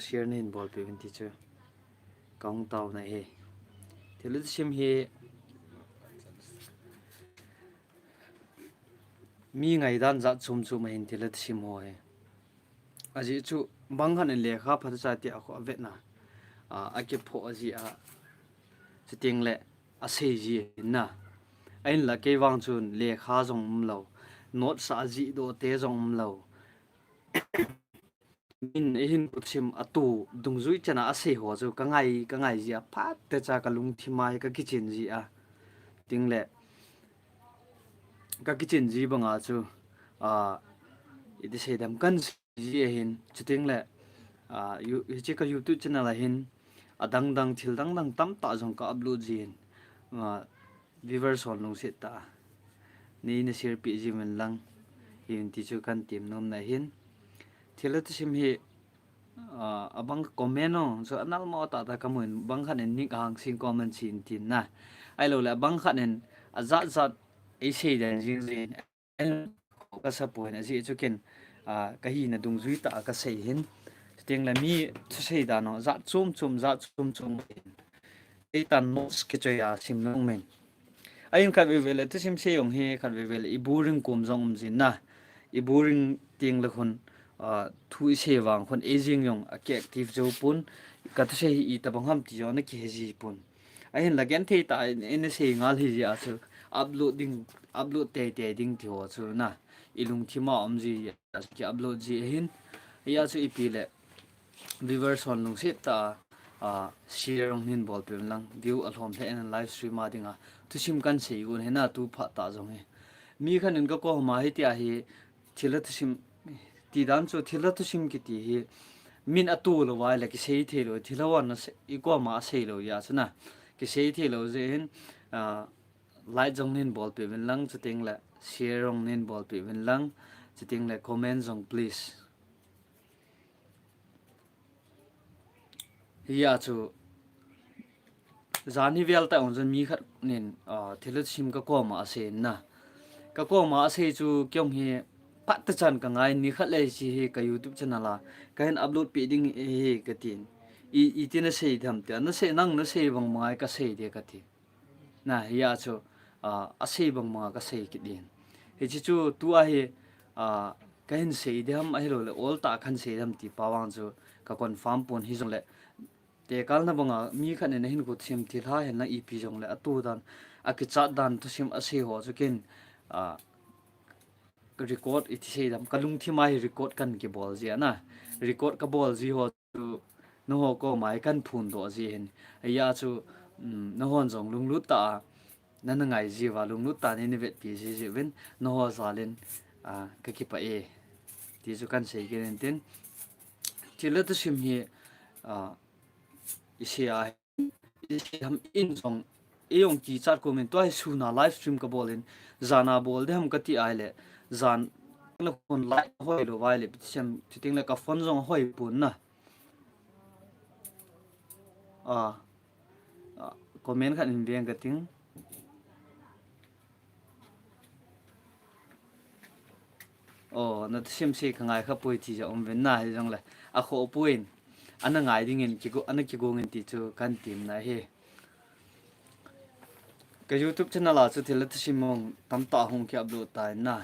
share nin bol pe vin teacher kaung taw na he thil sim he mi ngai dan za chum chum hin thil sim ho he aji chu bang han le kha pha cha ti a kho vet na a ke pho aji a chiting le a sei ji na ain la ke wang chun le kha jong lo not sa ji do te jong lo min hin puchim atu dungzui chana ase ho chu ka ngai ji a phat te cha ka lung thimai ka kitchen ji a tingle ka kitchen ji banga chu a idi sedam kan ji hin chutingle a yu chi ka youtube channel a hin adang dang thil dang dang tam ta jong ka upload jin viewers hol nung sit ta ni na share pi ji men lang hin ti chu kan tim nom na hin thilat sim hi abang comment so anal mo ta ta kamun bang khan ni hang sing comment sin tin na ai lo la bang khan azat zat ai sei dan jing jin ka sa po na ji chu ken ka hi na dung zui ta ka sei hin teng la mi chu sei da no za chum chum ai tan no ske cho ya sim nong men ai khan ve le tu sim se yong he khan ve le i buring kum jong jin na i buring ting la khun thui se wang khon aging yong a ke active jo pun ka ta se i ta bang ham ti jo na ki ji pun a hin la gen the ta in se ngal hi ja chu upload te ding ti ho chu na ilung thi ma om ji ki upload ji hin ya chu i pi le viewers hon lung se ta share ong hin bol pe lang view al hom the en live stream ma dinga tu sim kan se gun he na tu pha ta jong he mi khan in ka ko ma he ti a hi thila tu sim ti dan chu thila tu sim ki ti hi min atu lo wa la ki sei the lo thila wa na i ko ma sei lo ya chuna ki sei the lo je hin like jong nin bol pe wen lang chu ting la share ong nin bol pe wen lang chu ting la comment jong please ya chu zani vel ta on jon mi khat nin thila sim ka ko ma se na ka ko ma se chu kyong hi pat chan ka ngai ni khat le chi he ka youtube channel la ka hen upload pe ding he ka tin i tin se tham te na se nang na se bang mai ka se de ka ti na ya chu a se bang ma ka se ki din he chi chu tu a he ka hen se de ham a he lo le all ta khan se tham ti pawang chu ka confirm pon hi jong le te kal na banga mi khan ne hin ko thim ti tha hen na ep jong le atu dan a ki cha dan tu sim a se ho chu ken record it sei dam kalung thi mai record kan ki bol ji na record ka bol ji ho chu no ho ko mai kan phun do ji hen ya chu no hon jong lung lu ta na na ngai ji wa lung lu ta ni vet pi ji ven no ho zalen ka ki pa e ti chu kan sei gen ten ti la tu sim hi ise a ise ham in jong eong ki chat comment to su na live stream ka bolin zana bol de ham ka ti ai le zan la kon like hoi lo wai le sem ting la ka phone jong hoi pun na comment khan in veng ka ting na sim se ka ngai kha poi ti ja om ven na jong la a kho puin ana ngai ding in ki go ana ki go ngin ti chu kan tim na he ka youtube channel la chu thil la sim mong tam ta hong ki upload ta na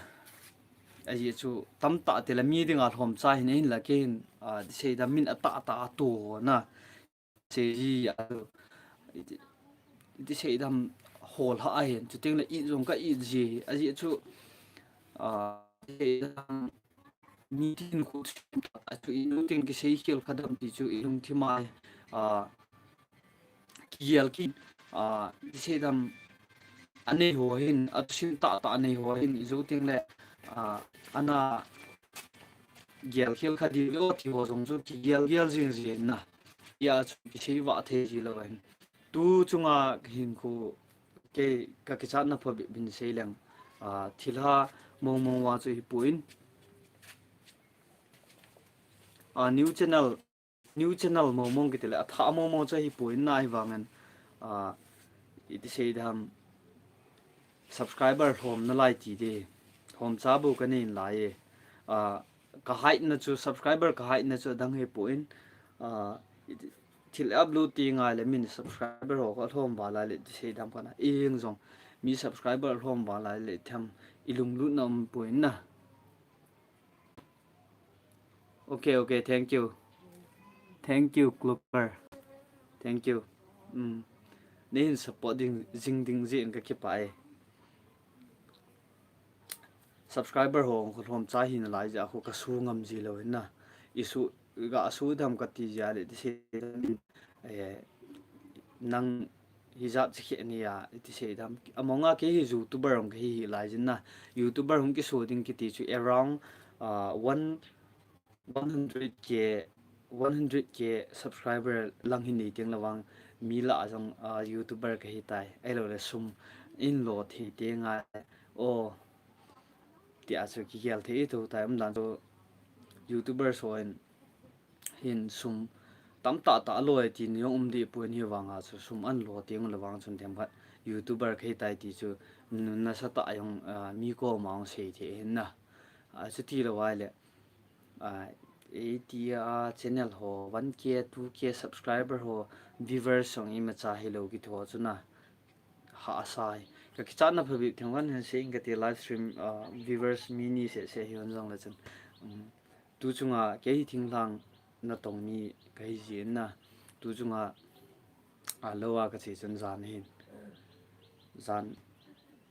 ai chu tam ta te la mi ding a hom cha hin in la ke hin sei da min ata ta to na se ji ya ti sei dam hol ha ai chu ting la i jong ka i ji ai chu ni tin ko chu i nu ting ki sei khel khadam ti chu i lung thi mai kiel ki sei dam ane ho hin atsim ta ane ho hin zo ting le ana gel khel khadi lo ti ho jong chu ki gel jing jin na ya chu ki sei wa the ji lo hin tu chunga hin ko ke ka ki chat na pho bin sei lang thilha mong wa chu hi puin new channel mong ki tele tha mo chu hi puin na hi wangan it sei dam subscriber home na lai ti de home chabu kanin lai ka height na chu subscriber ka height na chu dang he point thil upload ti ngai le min subscriber ho ko thom ba la le sei dam kana eng jong mi subscriber thom ba la le tham ilung lu nam puin na okay okay thank you Clover thank you nên supporting jing ding ji ka ki pai subscriber ho ko thom cha hin lai ja ko ka su ngam ji lo na isu ga su dam ka ti ja le sei nang hijab chi ni ya ti sei dam amonga ke hi youtuber ong hi lai jin na youtuber hong ki so ding ki ti chu around 100k 100k subscriber lang hin ni ting lawang mi la jong youtuber ka hi tai ai lo le sum in lo thi te nga o ti a chu ki gel the to tai am dan so youtuber so hin sum tam ta ta loi ti ni om di pu ni wanga chu sum an lo ting lawang chun them khat youtuber kai tai ti chu na sa ta yong mi ko maung sei the na chu ti lo wai le ATR channel ho 1k 2k subscriber ho viewers song ima cha hello ki tho chuna ha sai ka ki chan na phabi thangwan se ing ka ti live stream viewers mini se hion jong la chen tu chunga ke hi thing lang na tong mi kai ji na tu chunga lowa ka chi chun zan hin zan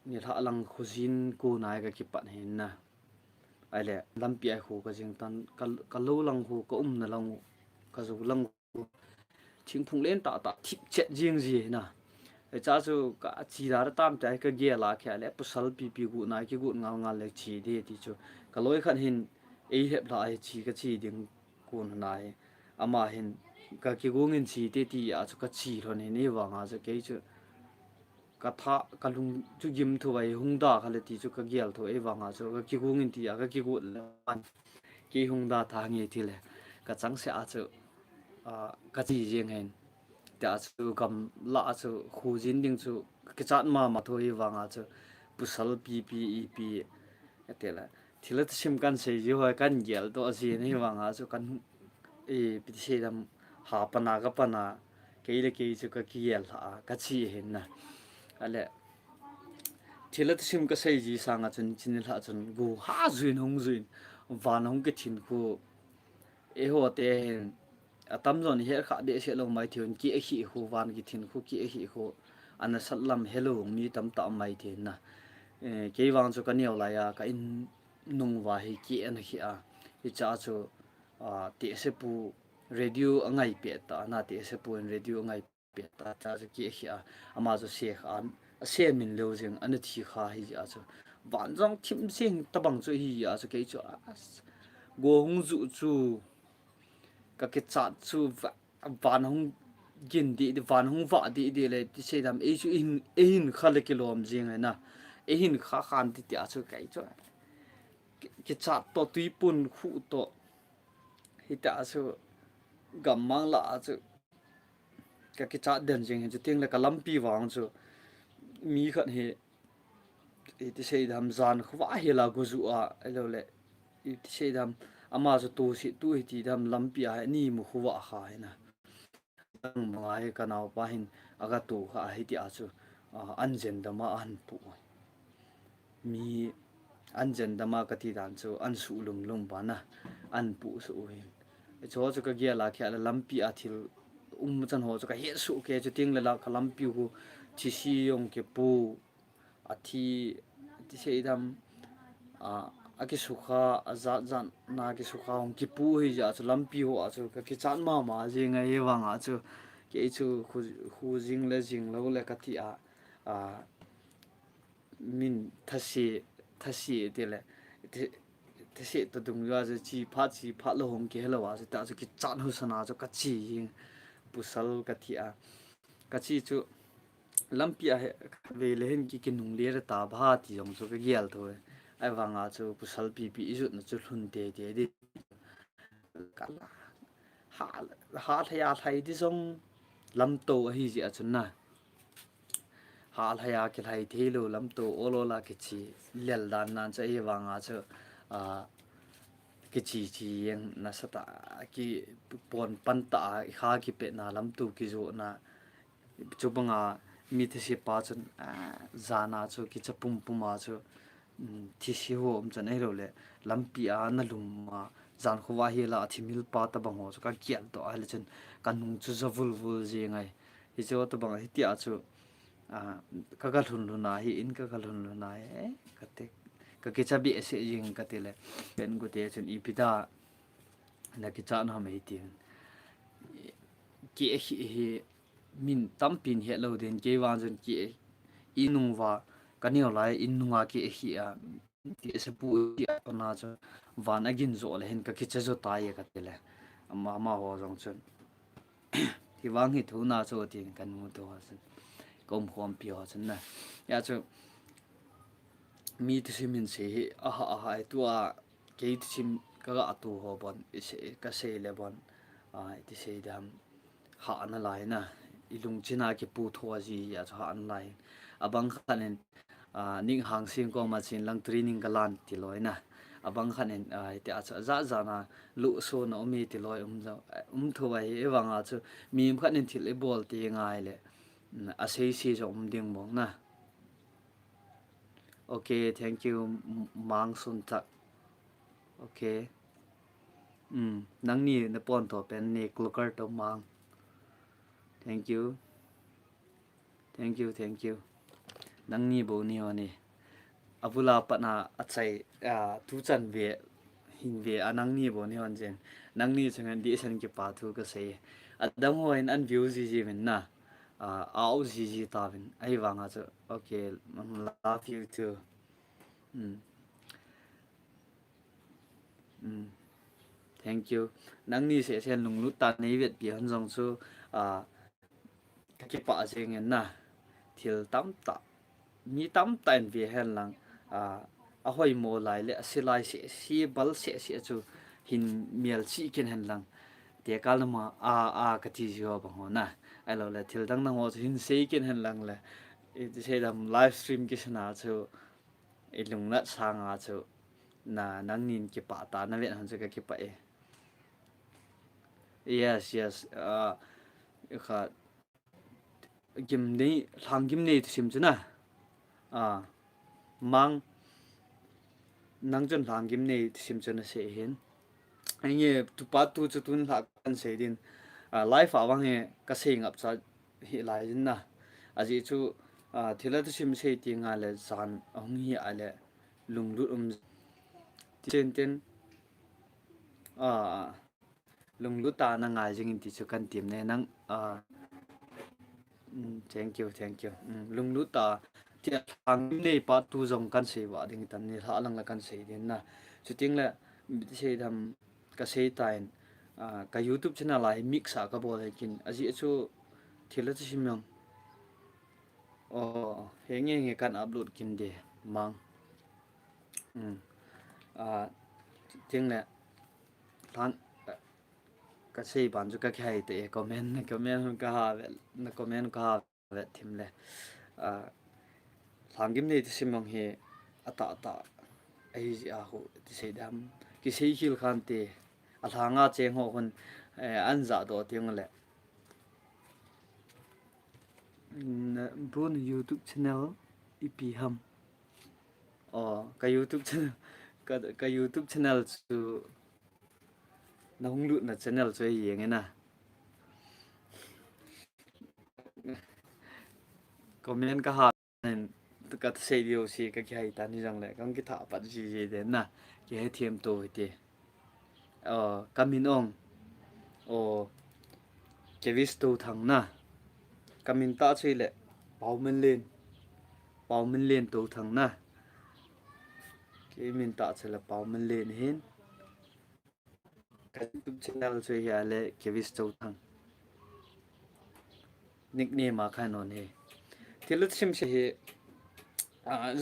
ni tha lang khuzin ko nai ka ki pat hin na ai le lampi ai khu ka jing tan ka lo lang khu ka na lang ka zu lang thing phung len ta ta thip che jing ji na ai cha chu ka chi da tam tai ka ge la kha le pusal pi pi gu na ki gu ngal ngal le chi de ti chu ka loi khan hin ei hep la ai chi ka chi ding kun nai ama hin ka ki gu ngin chi te ti a chu ka chi ro ni wa nga chu ke chu ka tha ka lung chu gim thu bai hung da khale ti chu ka gial tho e wanga chu ka ki gu ngin ti a ka ki gu lan ki hung da tha nge ti le ka chang se a chu ka chi jeng hen ta chu kam la chu khu jin ding chu ki chat ma tho e wanga chu pusal pi pi e pi ate la thila sim kan se ji hoi kan gial to ji ni wanga chu kan e pi se dam ha pana ka pana ke le ke chu ka ki yel ha ka chi hen na ale thilat sim ka sei ji sanga chun chin la chun gu ha zuin hong zuin van hong ke thin ku e ho te atam zon he kha de se lo mai thion ki hi hu van ki thin khu ki hi hu ana sallam hello mi tam ta mai the na ke wang chu ka niaw la ya ka in nung wa hi ki an hi a hi cha chu te se pu radio angai pe ta na te se pu radio angai pe ta cha chu ki hi a ama chu se khan se min lo jing an thi kha hi a chu van jong thim sing ta bang chu hi a chu ke chu go hung zu chu ka ke cha chu van hung gin di van hung va di le ti se dam e chu in khale kilom jing na e hin kha khan ti tia chu kai chu ke cha to tui pun khu to hi ta chu gam mang la chu ka ke cha den jing chu ting la ka lampi wang chu mi khat he ti sei dam zan khwa he la gu zu a elo le ti sei dam ama chu tu si tu hi ti dam lampi a ni mu khwa kha he na ang mai ka naw pa hin aga tu kha hi ti a chu an jen dama an pu mi an jen dama ka ti dan chu an su lum ba na an pu su hin cho chu ka gia la kha la lampi a thil chan ho chu ka he su ke chu ting la ka lampi hu chi si yong ke pu athi ti sei dam aki sukha azat jan na ki sukha hong ki pu hi ja chu lampi ho a chu ka ki chan ma je nga ye wanga chu ke chu khu jing le jing lo le ka ti a min thasi te le te se to dung ya je chi pha lo hong ke lo wa chu ta chu ki chan hu sana chu ka chi pusal ka ti a ka chi chu lampi a ve le hen ki nung le ta bha ti jong chu ka gial tho ai wanga chu pusal pi pi izut na chu hlun te di kala ha thaya thai di song lam to hi ji a chun na ha thaya ke thai thelo lam to olo la ke chi lel dan nan cha ai wanga chu cái chỉ yang na sata ki pon panta kha ki pe na lam tu ki zo na chubanga mi the si pa chun zana chu ki chapum puma chu thi si ho om chan ai ro le lampi a na lum ma zan khuwa hi la thimil pa ta bang ho chu ka kial to ai le chen kan nung chu zavul vul je ngai hi chu to bang hi ti a chu ka ka thun lu na hi in ka ka thun lu na e ka te ka ke chabi ase jing ka te le pen gu te chun ipida na ki cha na me ti ki hi min tampin he lo den ke wan jen ki inung wa kanio lai inunga ki hi a ti se pu ti na cha van agin zo le hen ka ki cha zo ta ye ka te le ama ma ho jong chun ti wang hi thu na cho ti kan mu to ha chen kom khom pi ho chen na ya chu mi ti simin se a tu a ke ti sim ka ga tu ho bon se ka se le bon ti se dam ha na lai na ilung china ki pu tho ji ya cha an lai abang khanen ning hang sing ko ma chin lang training ka lan ti loi na abang khanen ti a cha za za na lu so na mi ti loi tho wa he wanga chu mi khanen thil e bol ti ngai le a sei si jo ding mong na okay thank you mang sun tak okay nang ni na pon to pen ni kluker to mang thank you nang ni bo ni oni abula patna achai tu chan ve hin ve anang ni bo ni on jen nang ni changan di san ki pa thu ka sei adam ho in an view ji men na au ji ta ben ai wanga chu okay love you too thank you nang ni se sen lung lu ta nei vet pi han jong chu ki pa jeng en na thil tam ta mi tam tan ve hen lang a hoi mo lai le silai se si bal se chu hin mial chi ken hen lang te kal ma ka ti jo ba ho na ai lo le thil dang na ho hin se ken hen lang le ti se dam live stream ki sana chu ilung na sanga chu na nang nin ki pa ta na vet han chu ka ki pa e yes kha gim nei thang gim nei sim chuna mang nang jon thang gim nei sim chuna se hin anh ye tu pa tu chu tun la kan se din life awang he ka se ngap cha hi lai din na aji chu thila tu sim se ti nga le zan ong hi ale lung lu ten lung lu ta na nga jing ti chu kan tim ne nang thank you lung lu ta ti thang nei pa tu jong kan se wa ding tan ni la lang la kan se din na chu ting la se dam ka se tain ka YouTube channel lai mix a ka bol kin aji chu thila chi simyang henge kan upload kin de mang ting la than ka se ban chu ka khai te comment ka ha na comment ka ha ve thim le thangim nei ti simyang he ata ai a ho ti se dam ki sei hil khan te a thanga cheng ho hun an za do ting le bon YouTube channel ipi ham ka YouTube channel ka YouTube channel chu na hung lu na channel chu yeng na comment ka ha ka se dio si ka khai ta ni jang le kang ki tha pa ji de na ki he thiam to te kamin ong ke vis to thang na kamin ta chui le pau men len to thang na ke min ta chela pau men len hin ka YouTube channel chui ya le ke vis to thang nickname ma khan on he thilut sim se he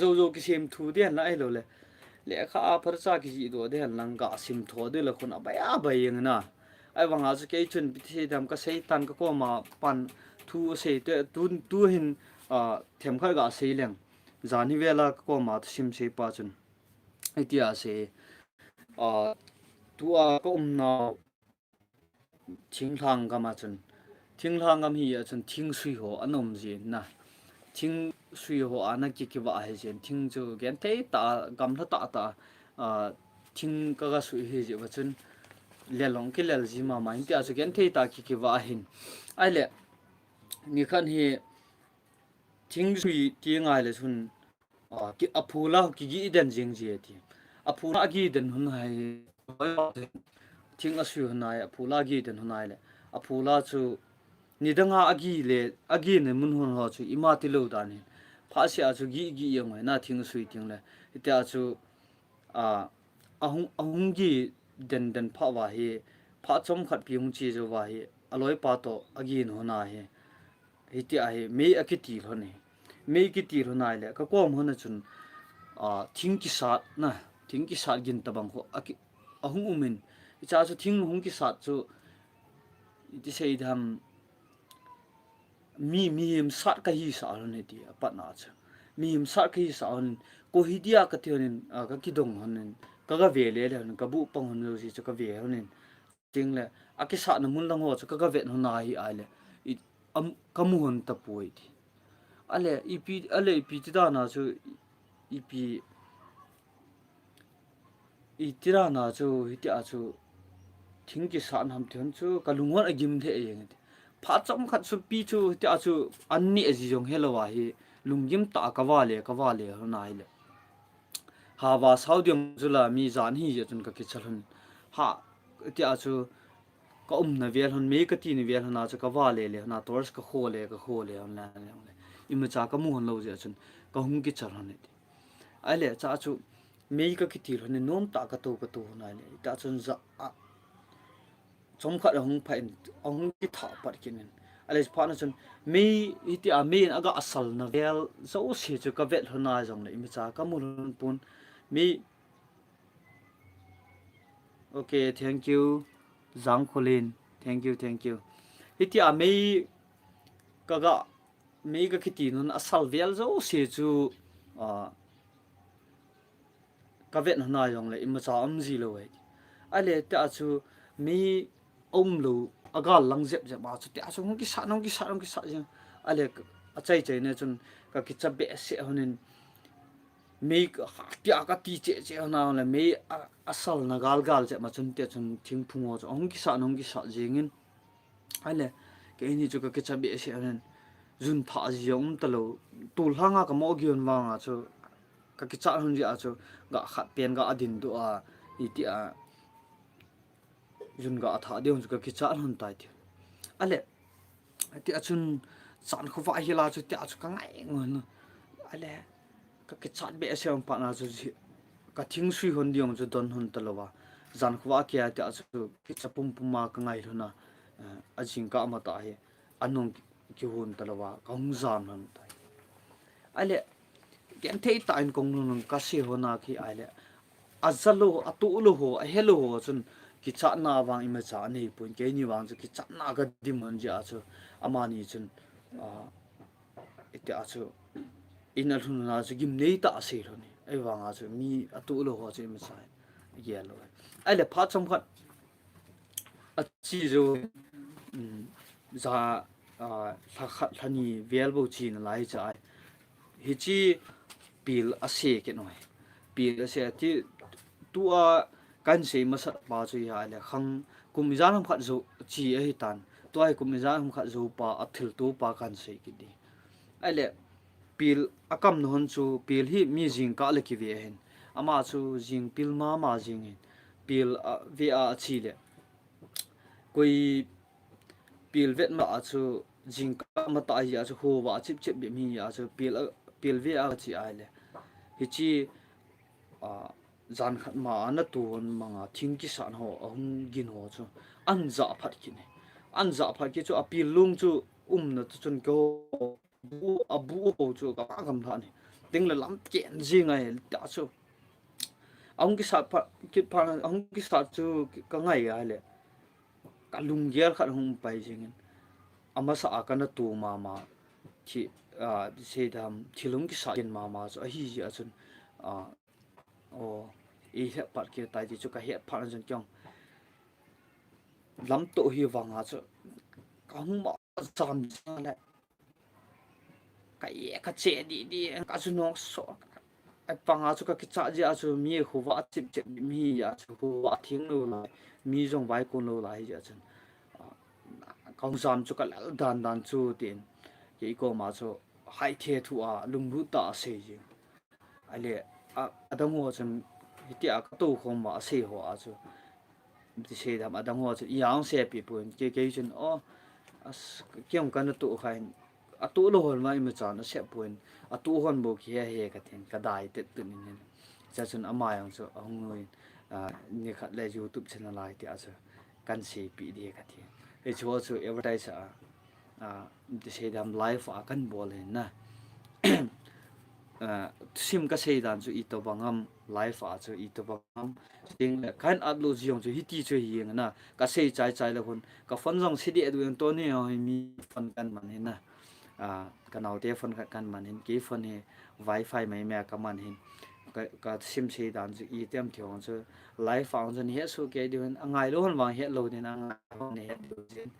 zo ki sim thu de la ai lo le kha phar cha ki ji do de lang ga sim tho de la khun abaya bayeng na ai wanga chu ke chun pi the dam ka sei tan ka ko ma pan thu se te tu hin them khai ga sei leng zani vela ko ma sim se pa chun ai ti a se tua có nào thing thang gama chun thing thang gam hi chun thing sui ho anom ji na thing sui ho ana ki wa he jen thing chu gen te ta gam tha ta thing ka ga sui he je wa chun le long ki lel ji ma mai ta chu gen te ta ki wa hin ai le ni khan hi thing sui ti ngai le chun ki apula ki gi den jing ji ti apula gi den hun hai thing asui hunai apula gi den hunai le apula chu nidanga agi ne mun hon ho chu ima ti lo da ni pha sia chu gi yang na thing sui ting le ita chu ahung gi den pha wa hi pha chom khat pi hung chi zo wa hi aloi pa to agi no na hi iti a hi me akiti lo ni me ki ti ro nai le ka kom hon chun thing ki sa na thing ki sa gin tabang ho ahung umin cha chu thing hung ki sa chu iti sei dham mi him sat ka hi sa ne ti pat na cha mi him sat ka hi sa on ko hi dia ka ti honin ka ki dong honin ka ga ve le le ka bu pang hon lo si cha ka ve honin ting le a ki sa na mun lang ho cha ka ga ve no na hi ai le am ka mu hon ta poi ti ale ipi ti da na chu ipi i ti ra na chu hi ti a chu thing ki sa nam thon chu ka lungwan agim the yeng pha chom khat su pi chu ti a chu anni aji jong helwa hi lungjim ta ka wa le nai le ha wa saudium zula mi zan hi je chun ka ki chalun ha ti a chu ka na vel hon me ka ti ni vel na chu ka wa le na tors ka kho le on la ima cha ka mu hon lo je chun ka hung ki chal hon ti ai le cha chu me ka ki ti hon nom ta ka to nai le ta chun za chom khat hung phain hung ki tha par kinin ale pa na chun me iti a me aga asal na vel zo se chu ka vet hona jong le ima cha ka mu pun me okay thank you Zhang Kholin thank you iti a me kaga me ga kiti nun asal vel zo se chu ka vet na yong le ima cha am ji lo ai ale ta chu me lo aga lang jep ma chu ta chu ki sa jeng ale a chai ne chun ka ki cha be se honin me ka ti che na le me asal na gal je ma chun te chun thing phung ho chu ki sa jengin ale ke ni chu ka ki cha be se honin jun pha ji yong ta lo tul hanga ka mo gion wa nga chu ka ki cha hun ji a chu ga khat pen ga adin du a iti a jun ga tha de hun ka ki cha hun tai ti ale ti a chun san kho wa hi la chu ti a chu ka ngai ngon ale ka ki cha be se on pa na chu ka thing sui hon diong chu don hun ta lo wa zan khwa kya ti a chu ki cha pum ma ka ngai huna a jing ka ma ta he anong ki hun ta lo wa ka hung zan han tai ale gen thei ta in kong nun ka se hona ki ale azalo atu lo ho a hello ho chun ki cha na wang ima cha nei pun ke ni wang chu ki cha na ga dim mon ja chu amani chun ite a chu inal hun na chu gim nei ta se ro ni ai wang a chu mi atu lo ho chu ima cha ye lo ai le pha chom khat a chi zo za thani vel bo chi na lai cha hi chi pil ase ke noi pil ase ti tua kan se masa ba chu ya le khang kum jan ham khat zo chi a hi tan toy kum jan ham khat zo pa athil tu pa kan se ki di ai le pil akam non chu pil hi mi jing ka le ki ve hen ama chu jing pil ma jing hen pil ve a chi le koi pil vet ma chu jing ka ma ta ya chu ho wa chip be mi ya chu pil ve a chi ai le hi chi zan khat ma na tu hon manga thing ki san ho ahung gin ho chu an za phat ki ne an za phat ki chu apil lung chu na chu chun ko abu ho chu ka gam tha ni ting la lam ken ji ngai ta chu ahung ki sa phat ki pha ahung ki sa chu ka ngai ai le ka lung ger khat hung pai jing ama sa ka na tu ma thi se dam thilung ki sa gen ma chu a hi ji a chun o e he pat ke tai ji chu ka he pha na jun kyong lam to hi wanga chu kahung ma cham le cái che đi cái chu nok so ai panga chu ka ki cha ji a chu mi huwa chip chip mi ya chu huwa thing lo la mi jong vai kon lo la ya chen kong sam chu ka lal dan dan chu tin cái ko ma chu hai the thu a lung lu ta se ji ale adam ho chen ti a ka to khom ma se ho a chu ti se da adam ho chu yang se pi pun ke chen o as kyong kan tu khai a tu lo hol mai ma cha na se pun a tu hon bo ki he ka ten ka dai te tu ni cha chun ama yang chu hong noi ni khat le youtube channel lai ti a chu kan se pi di ka thi e chu chu advertise ti se dam live a kan bol hen na sim ka sei dan chu i to bangam live a chu i to bangam ting kan upload jiong chu hiti chu hi na ka sei chai chai la hun ka phone jong cd adu to ne mi phone kan man hen na ka nau te phone kan man hen ke phone he wifi mai me ka man hen ka sim sei dan chu i tem thiong chu live a jon he su ke di hun angai lo hon wang he lo ni na ne he jin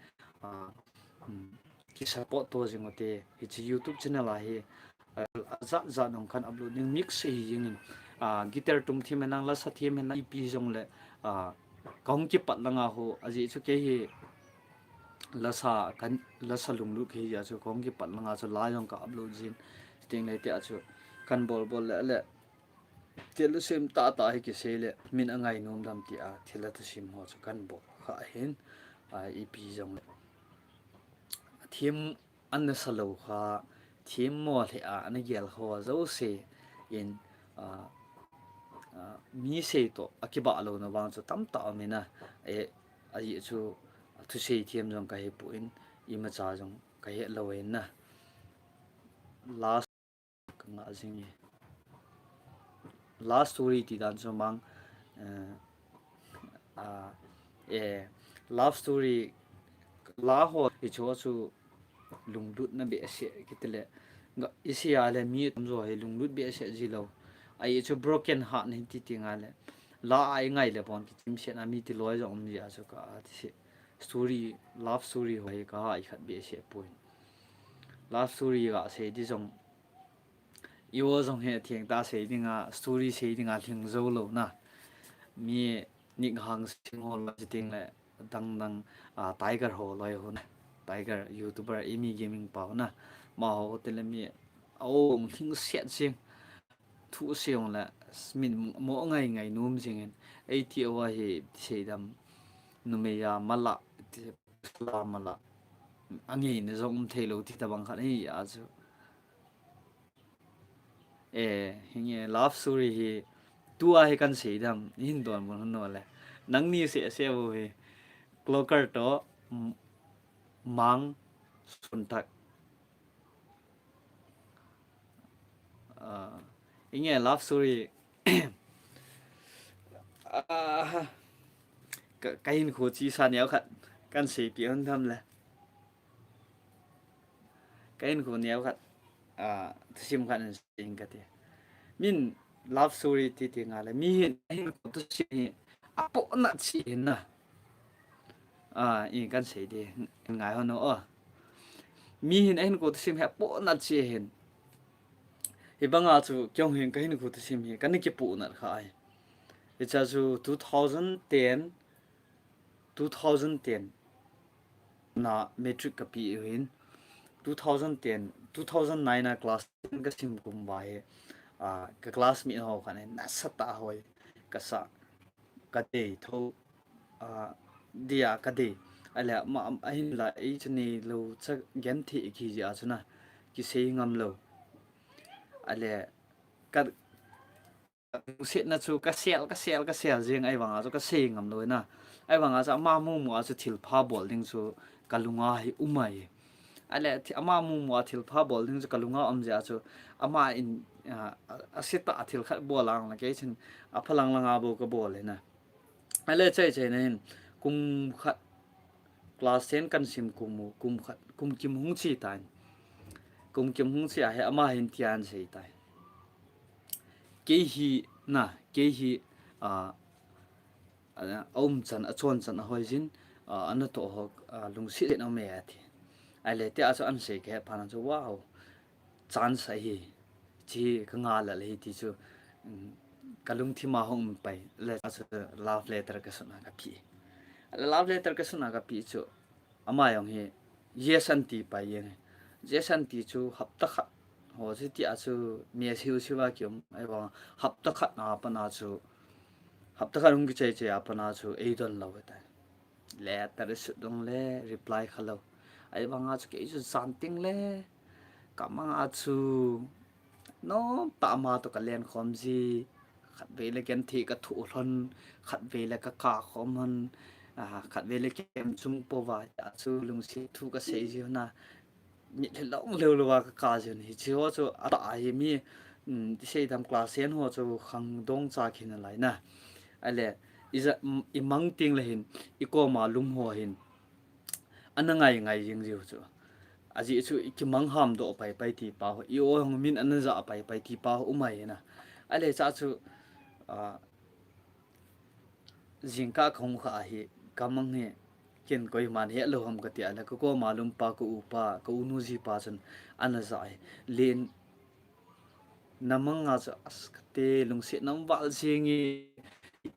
ki support to jing ote hi youtube channel a he za nong kan uploading mix hi jing guitar tum thi menang la sa thi men ip jong le kong ki pat langa ho aji chu ke hi la sa kan la sa lung lu ke ya chu kong ki pat langa chu la jong ka upload jin ting le te chu kan bol bol le tel sim ta hi ki se le min angai nom dam ti a thila tu sim ho chu kan bo kha hen ip jong le thim an sa lo kha thim mo le na gel ho zo se in mi se to akiba lo na wang chu tam ta me na ai chu thu se thiam jong ka he pu in I ma cha jong ka he lo en na last ka nga jing last story ti dan chu mang love story la ho I chu chu lungdut na be se kitele nga isia le mi jo he lungdut be se ji lo ai chu broken heart ni ti tinga le la ai ngai le bon ki chim se na mi ti loi jong mi a chu ka ti story love story hoi ka ai khat be se point love story ga se di jong yo jong he thieng ta se dinga story se dinga thing zo lo na mi ni hang sing ho la ji ting le dang dang tiger ho loi ho na tiger youtuber emi gaming pa na ma ho te le mi au thing set sing thu seong la min mo ngai ngai num jing en ai ti wa he se dam nu me ya mala la mala angi ne zong thelo ti ta bang khan hi a chu hinge love story hi tu a he kan se dam hin don mon no le nang ni se bo he clocker to mang sun tak hinge love story cái hình khổ chi san néo khát can sĩ bị hơn thâm là cái hình khổ néo khát sim khát sinh cái min love story thì ngà là mi hình khổ tu sinh bộ nát chi na in can sĩ đi ngài hơn nữa mi hình khổ tu sinh hệ bộ nát chi hình thì bằng à chú kyong hình cái hình khổ tu sinh hi cái này cái bộ nát khai it's also 2010 na metric kapi hin 2010 2009 na class ka sim kum ba he ka class mi ho khane na sata hoi ka sa ka de tho dia ka de ala ma ahin la e chni lo cha gen thi ki ja chuna ki se ngam lo ale ka se na chu ka sel jeng ai wanga chu ka se ngam lo na ai wanga cha ma mu mu a chu thil pha bol ding chu kalunga hi umai ale ama mu mu thil pha bol ding chu kalunga amja chu ama in asita athil khat bolang la ke chin a phalang langa bo ka bol na ale chei nen kum khat class 10 kan sim kum khat kum kim hung chi tan kum kim hung chi a he ama hin tian sei tai ke hi om chan a chon chan a hoi jin anh to học lung sĩ nó mẹ thì ai lệ tia cho anh sẽ cái phản cho wow chance hi chỉ cái ngà là hi thì cho kalung thi ma hong pai le cho love letter cái suna cái pi love letter cái suna cái pi cho ama yong hi yes an ti pai yang yes an ti chu hap ta khat ho si ti a chu mia siu siwa kyom ai ba hap ta khat na pa na chu hap ta kharung ki chei chei apa na chu ei don lo ta le ta su dong le reply khalo ai ba nga chu ke chu something le ka ma nga chu no ta ma to ka len khom ji khat ve le ken thi ka thu thon khat ve le ka khom han khat ve le kem chung po wa ya chu lung si thu ka sei ji na ni le long le lo wa ka ji ni chi ho chu a ta hi mi ti sei dam class sen ho chu khang dong cha khin lai na ale iza imang ting le hin iko ma lum ho hin anangai ngai jing ji chu aji chu ikimang ham do pai pai ti pa ho i o hong min an za pai pai ti pa umai na ale cha chu jingka khong kha hi kamang he ken koi man he lo ham ka ti ala ko malum pa ko upa ko unu ji pa chan an za len namanga cha as te lung se nam wal singi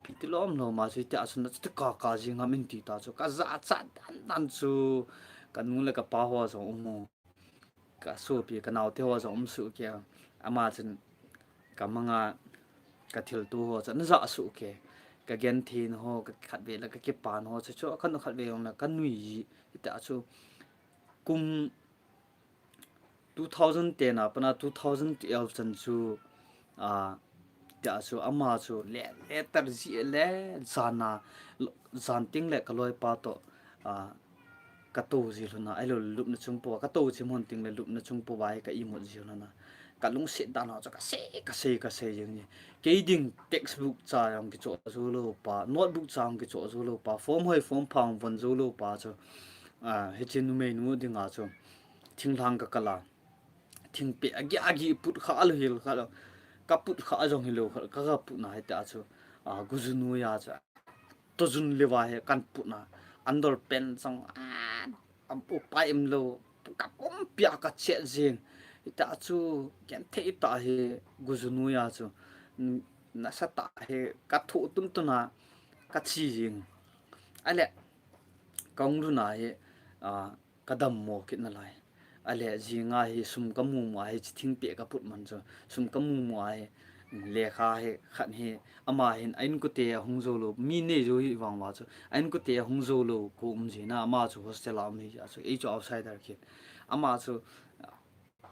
pitilom no ma chu ta sun ka jinga min ti ta chu ka za cha dan chu kan nu le ka pa ho so umu ka so pi ka naw te ho so su kya ama chen kamanga ka thil tu ho chan za su ke ka gen thin ho ka khat ve la ka ke pan ho chu khan khat ve yong na kan nui ta chu kum 2010 apana 2012 chan chu ta chu ama chu le tar ji le zana zan ting le ka loi pa to ka to ji luna ai lo lup na chung po ka to chi mon ting le lup na chung po bai ka i mo ji luna ka lung se da na cha ka se jeng ni ke ding textbook cha yang ki cho zo lo pa notebook cha yang ki cho zo lo pa form hoi form phang von zo lo pa cho he chin nu me nu ding a cho thing thang ka kala thing pe agi put kha al hil kha ka put kha jong hilo ka put na he ta cho guzu nu ya cha to jun le wa he kan put na under pen sang am pu pa im lo ka pom pia ka che jing ta chu ken thei ta he guzu nu ya chu na sa ta he ka thu tun tu na ka chi jing ale kong lu na he kadam mo kit na lai ale jinga hi sum kamu ma hi thing pe ka put man cho sum kamu ma hi le kha he khan he ama hin ain ku te hung zo lo mi ne zo hi wang wa cho ain ku te hung zo lo ko ji na ama chu hostel am hi ya so e chu outsider kit ama chu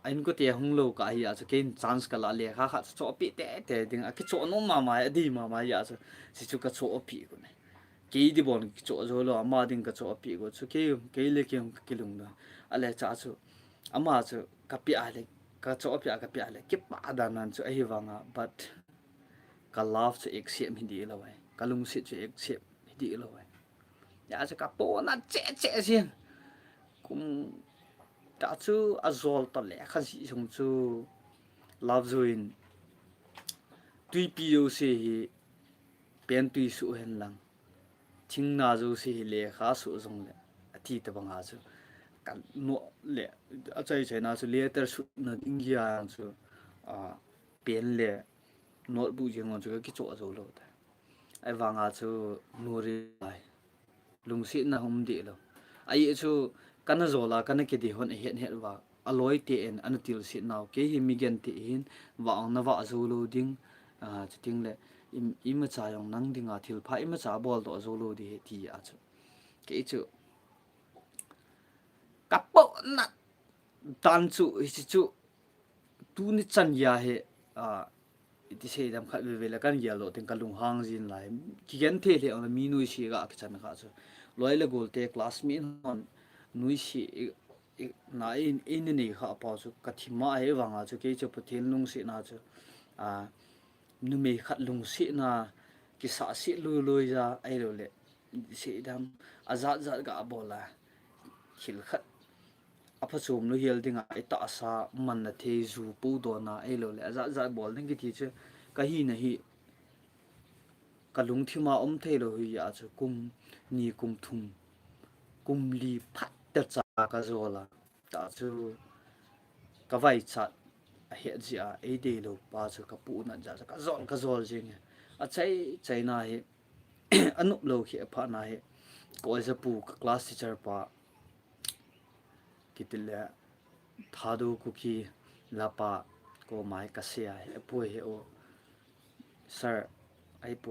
ain ku te hung lo ka hi ya so ken chance ka la le kha kha cho pi te ding a ki cho no ma di ma ya so si chu ka cho pi ko ne ke di bon ki cho zo lo ama ding ka cho pi ko chu ke le ke ki lung da ale cha chu ama chu ka pi ale ka cho pi ka pi ale ki pa da nan chu ai wanga but ka love chu ek siam hindi lo wai ka lung si chu ek siam hindi lo wai ya chu ka po na che sian kum ta chu azol to le kha si sung chu love join tui pi yo se hi pen tui su hen lang thing na zo se hi le kha su jong le ati ta banga chu kan no le a chai chai na chu le ter su na ingia chu pen le not bu jeng on chu ki cho zo lo ta ai wanga chu nuri lai lung si na hum di lo ai chu kana zola kana ke di hon het het wa aloi te en anatil si naw ke hi migen ti hin wa na wa zo lo ding chiting le ima cha yong nang dinga thil pha ima cha bol to zo lo di he ti a chu ke chu kapo na tan chu hi chu tu ni chan ya he iti sei dam khat ve la kan ya lo ten kalung hang jin lai ki gen the le on mi nu si ga chan kha chu loi le gol te class mi hon nui si na in ni kha pa chu ka thima he wanga chu ke chu pathin lung si na chu nu me khat lung si na ki sa si lu ja ai lo le si dam azat ga bola khil khat apa chum no hial dinga ita sa man na the zu pu do na ai lo le za bol ding ki thi che ka hi na hi ka lung thi ma om the lo hi ya chu kum ni kum thum kumli phat ta cha ka zola ta chu ka vai chat a he zia e de lo pa chu ka pu na ja ka zol jing a chai na he anup lo khi pha na he ko za pu class teacher pa kitile thadu ku ki lapa ko mai ka sia he pu he o sir ai pu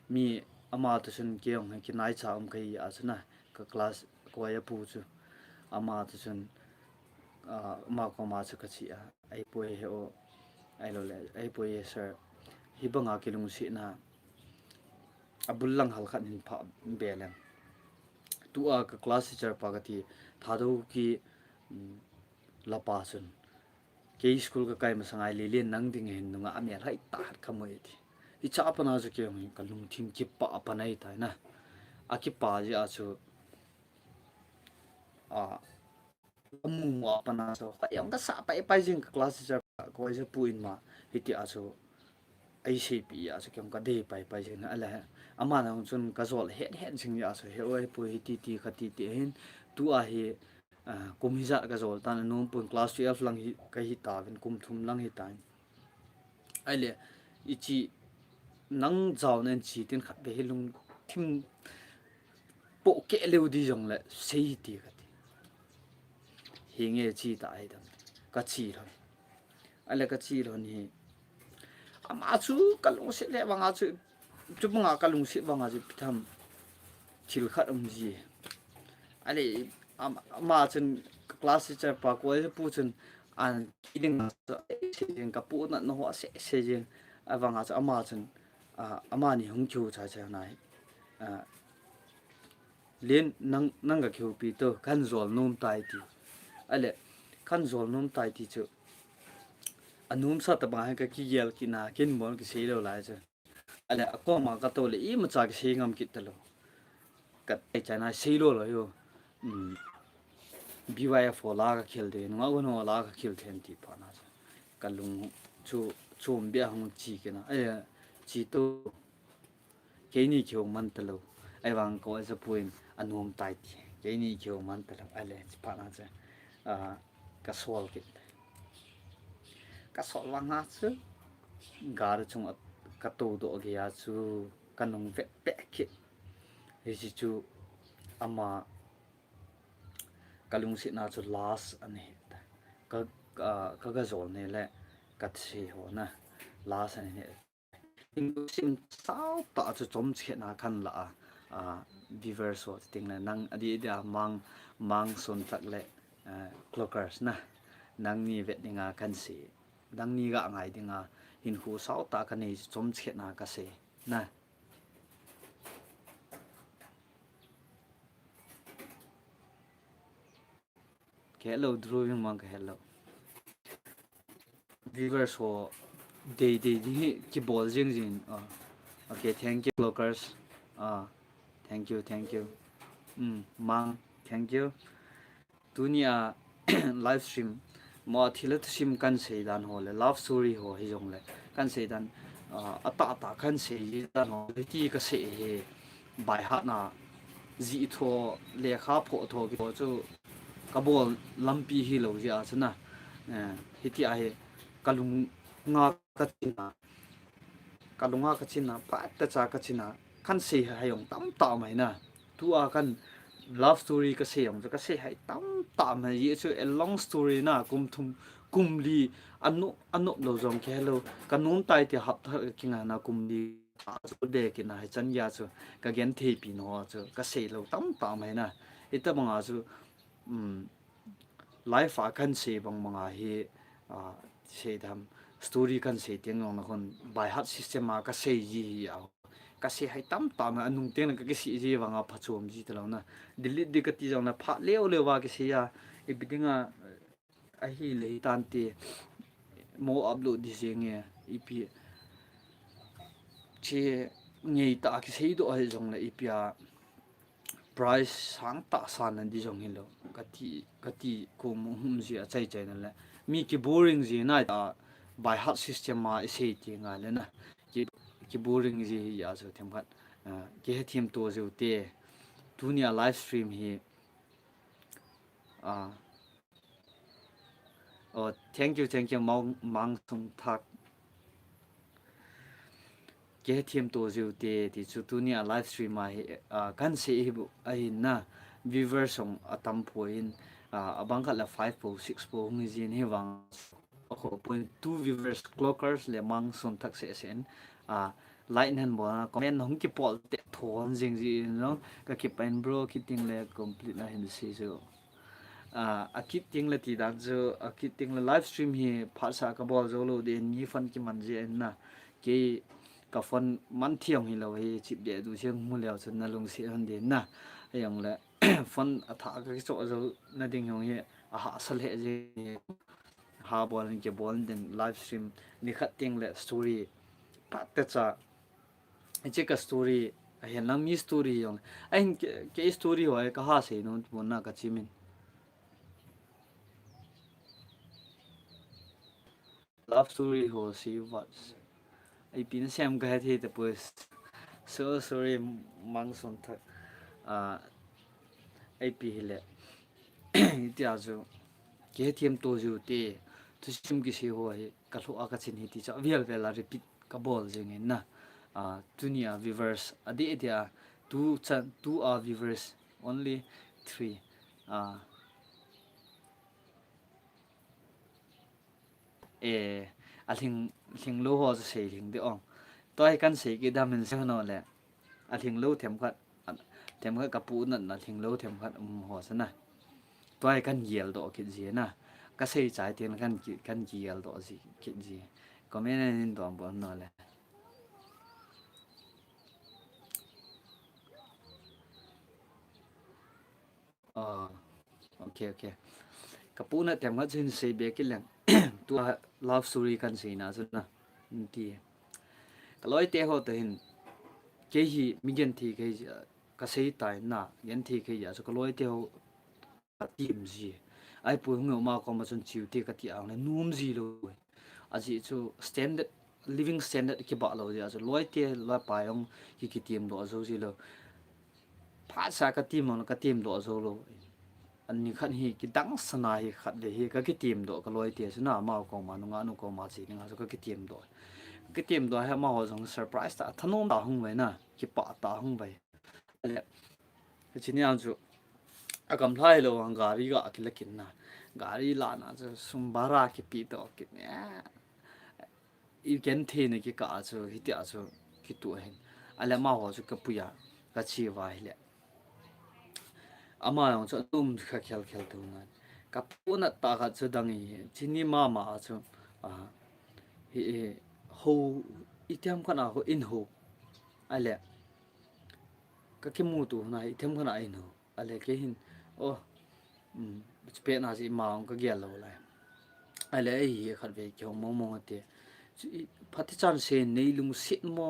mi ama tu sun kyong ki nai cha kai a chuna ka class ko ya pu chu ama tu sun ma ko ma chu ka chi a ai pu he o ai lo le ai pu ye sir hi banga kilung si na abullang hal khat hin pha belang tu a ka class teacher pa ka ti thadu ki lapa sun ke school ka kai ma sangai le le nang ding hen nunga amya hai ta hat khamoi ti I cha pa na ju ke mi ka lung thim ki pa pa nai ta na a ki pa ji a chu a amu wa pa na so pa yong ka sa pa pa jing ka class teacher ko je pu in ma hi ti a chu ai se pi a chu kyong ka de pa jing na ala ama na chun ka zol het sing ya so he oi pu hi ti khati ti hen tu a hi kum hi za ka zol tan no pun class 12 lang hi ka hi ta vin kum thum lang hi ta ai le I chi nang zao nên chỉ tin khát về lung thim bộ kệ lưu đi dùng lại xây đi cái hiện nghe chi tại đó cái chi rồi ai là cái chi rồi nhỉ mà chú cái lung sẽ lại bằng chú chú bằng cái lung sẽ bằng chú tham chịu khát ông gì ai là mà chân class teacher pa ko ai pu chân an kiding sẽ cái pu nó hoa sẽ bằng chú mà chân ama ni hung chu cha cha nai len nang ga khu pi to kan zol nom tai ti ale kan zol nom tai ti chu anum sa ta ba ka ki yel ki na kin mon ki sei lo lai cha ale ko ma ka to le I ma cha ki sei ngam ki ta lo ka ai cha na sei lo yo BYF la ka khel de no go no la ka khel then ti pa na ka lung chu chum bia hung chi ke na ai chi to ke ni kyo man ta lo ai wang ko as a point anum tai ti ke ni kyo man ta lo ale pa na cha ka sol ke ka sol wang ha chu gar chung ka to do ge ya chu kanung ve pe ke he chi chu ama kalung si na chu last ane ka ga zol ne le ka chi ho na last ane sim sao ta chu chom che na khan la beaver so ting na nang adi da mang son tak le clockers na nang ni vet dinga kan si nang ni ga ngai dinga hin hu sao ta kan ni chom che na ka se na hello drawing mang hello viewers so they ki ball jing okay thank you clockers thank you mang thank you dunia live stream mo thila sim kan sei dan ho le love story ho hi jong le kan sei dan ata kan sei dan ho ti ka se he bai ha na ji tho le kha pho tho ki chu ka bol lampi hi lo ja chana hi ti a he kalung nga ka china kalunga ka china pa ta cha ka china kan sei ha yong tam ta mai na tu a kan love story ka se yong ka se hai tam ta ma ye chu a long story na kum thum kum li anu lo jong ke hello kanun tai ti hap tha kinga na kum li chu de ki na hai chan ya chu ka gen the pi no chu ka se lo tam ta mai na ita banga chu life a kan se bang manga hi se dam story kan se tiang ngong na kon by heart system ma ka se yi ya ka se hai tam ta ma anung teng ka si ji wanga phachom ji talo na delete de ka ti jong na pha le wa ke se ya e bidinga a hi le tan ti mo upload di se nge ep che ngei ta ki se do ai jong la ep ya price sang ta san di jong hin lo ka ti ko mo hum ji a chai chai na la mi ki boring ji na ta by heart system ma se ti nga le na ki boring ji ya so them khat ke thim to ju te dunia livestream hi à thank you mang sung thak ke thiam to ju te ti chu dunia livestream ma hi kan se hi bu ai na viewer song atam point abang khala 5 po 6 po ngi jin hi wang ko point 2 viewers clockers le mang sung thak se sen light han bo comment hong ki pol te thon jing ji no ka ki pen bro ki ting le complete na hin se jo akit ting la ti dak jo akit ting la live stream hi phasa ka bol jo lo de ni fan ki man je na ke ka fan man thiang hi lo hi chip de du cheng mu leo chun na lung si han de na ayang la fan atha ka so jo na ding yong hi a ha sal he je ha bol ke bol den live stream ni khat ting le story pat ta cha che ka story hian lang mi story yong ai ke story ho ka ha se no bon na ka chimin love story ho si what ai pin xem cái thì depois so sorry mang son thak ai pi hele ti azu ke thiam to ju te tu sim ki se ho ai ka lo aka chin hi ti cha vial vela repeat ka bol jeng na dunia viewers adi dia two are viewers only three e a thing lo ho se thing de ong toy kan se ki da min se no le a thing lo them khat ka pu na na thing lo them khat ho sa na toy kan yel do ki ji na ka sei chai ten kan yel do ji ki ji ko men nin do bon no le ờ ok ka pu na them khat sin se be ki leng tu love story kan se na su na ti ka loi te ho te hin ke hi mi gen thi ke ka sei tai na gen thi ke ya so ka loi te ho tim gì ai pu ngeu ma ko ma chun chiu te ka ti ang le num gì lo a ji chu standard living standard ki ba lo ja so loi te la pa yong ki tim do zo ji lo pha sa ka tim on ka tim do zo lo an ni khan hi ki dang sana hi khat le hi ka ki tim do ka loi te su na ma ko ma nu nga nu ko ma ji ni nga so ka ki tim do cái tiệm đó hay mà họ dùng surprise ta thân ông ta không vậy nè cái bạ ta không vậy cái chuyện này chú à cầm thay lo ang gari ga cái là na gari là na chú sum bara cái pi đó cái nè ý kiến thế này cái cả chú cái tiệt chú cái tuổi hen à là mà họ chú cái bùi à cái chi vai lẹ à mà ông chú cái khel tu nè cái bún ta cái chú đăng ý chỉ ni mà chú à hi hô item khana ho in ho ale ka ke mu tu na item khana in ho ale ke hin o spe na si ma ka gel lo la ale ai khat ve kyo mo te phati chan se nei lung sit mo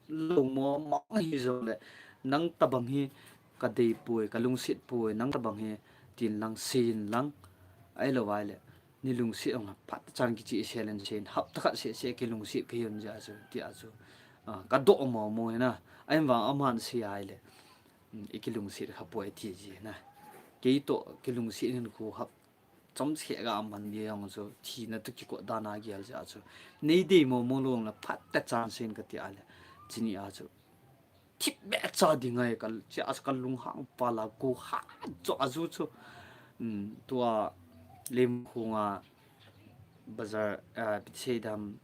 lo mo ma hi zo le nang tabang hi ka dei pui ka lung sit pui nang tabang hi tin lang sin lang ai lo wai le ni lung si ong pat chan ki chi selen sen hap ta se ke lung si ke yon ja chu ti a chu ka do mo na ai wa aman si ai le e ki lung si ha poi ti ji na ke to ke lung si nin ko hap chom che ga man ye ong chu thi na tu ki ko da na gi al ja chu nei de mo long la pat ta chan sen ka ti ale chini a chu tip be cha ding ai kal cha as kal lung hang pa la ko ha cho a chu chu tua lim khunga bazar sei dam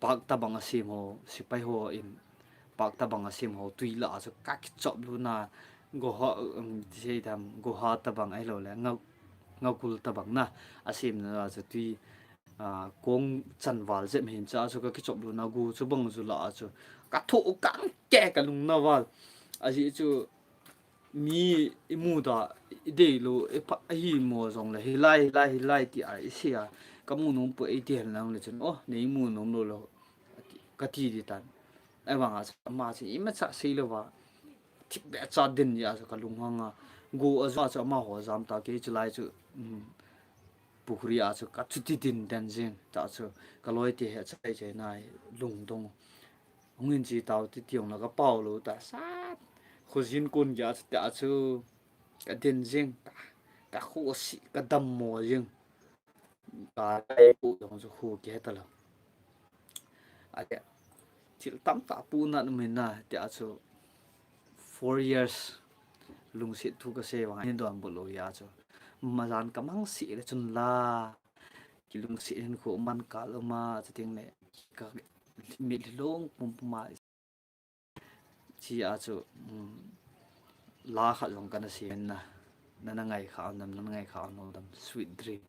pak tabang asim ho sipai ho in pak tabang asim ho tuila so kak chop lu na go ha sei dam go ha tabang ai lo le ngau tabang na asim na so tui kong chan wal jem hin cha so ka ki chop lu na gu chu bang zu la chu ka tho kan ke ka lung na wal a ji chu mi imu da de lo e pa hi mo zong le hi lai ti ai sia ka mu num pu ai ti han lang le chen o nei mu num lo ka ti di tan ai wang a ma si ima cha si lo wa ti be cha din ya ka lung hanga go a za ma ho zam ta ke chulai chu pukhri a chu ka chu ti din dan jing ta chu ka loi ti he chai chai nai lung dong ngin chi tao ti tiong la ka pau lo ta sa khuzin kun ya ta chu ka din jing ka khu si ka dam mo jing ka ai pu dong chu khu ke ta lo a ya til tam ta pu na min na ta chu 4 years lung sit thu ka se wa hin don bu lo ya chu ma jan kamang si le chun la kilung si hin khu man ka lo ma chating ne ka mi long pum ma chi a chu la kha long kana si na na ngai kha nam na ngai kha no dam sweet dream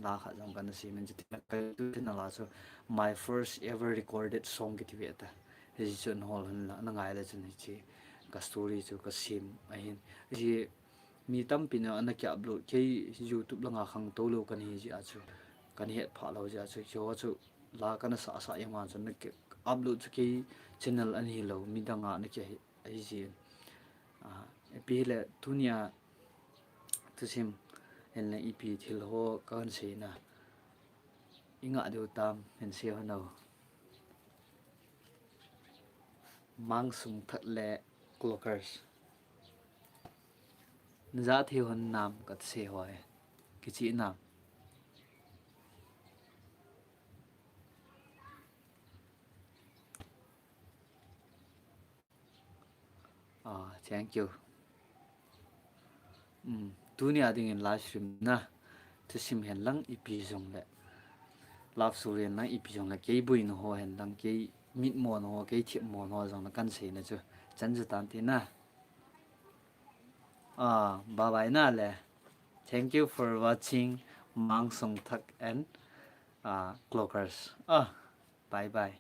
la kha long kana si men chi ka tu tin la so my first ever recorded song ki ti ta hi chun hol han na ngai la chun chi ka story chu ka sim a hin ji mi tam pina ana kya upload ke youtube la nga khang to lo kan hi ji a chu kan he pha lo ja chu cho chu la kana sa sa yang ma chun ke upload chu ke channel an hi lo mi da nga na ke ai ji pi le tunia tu sim en la ep thil ho kan se na inga do tam en se ho no mang sung that le clockers za thi hon nam kat se hoy ki chi nam thank you tunia ding in live stream na tu sim hen lang ep jong le love story na ep jong le ke bui no ho hen lang ke mit mo no ke thi mo no jong na kan se na chu chan ju tan ti na bye bye na le thank you for watching mang song thak and clockers bye bye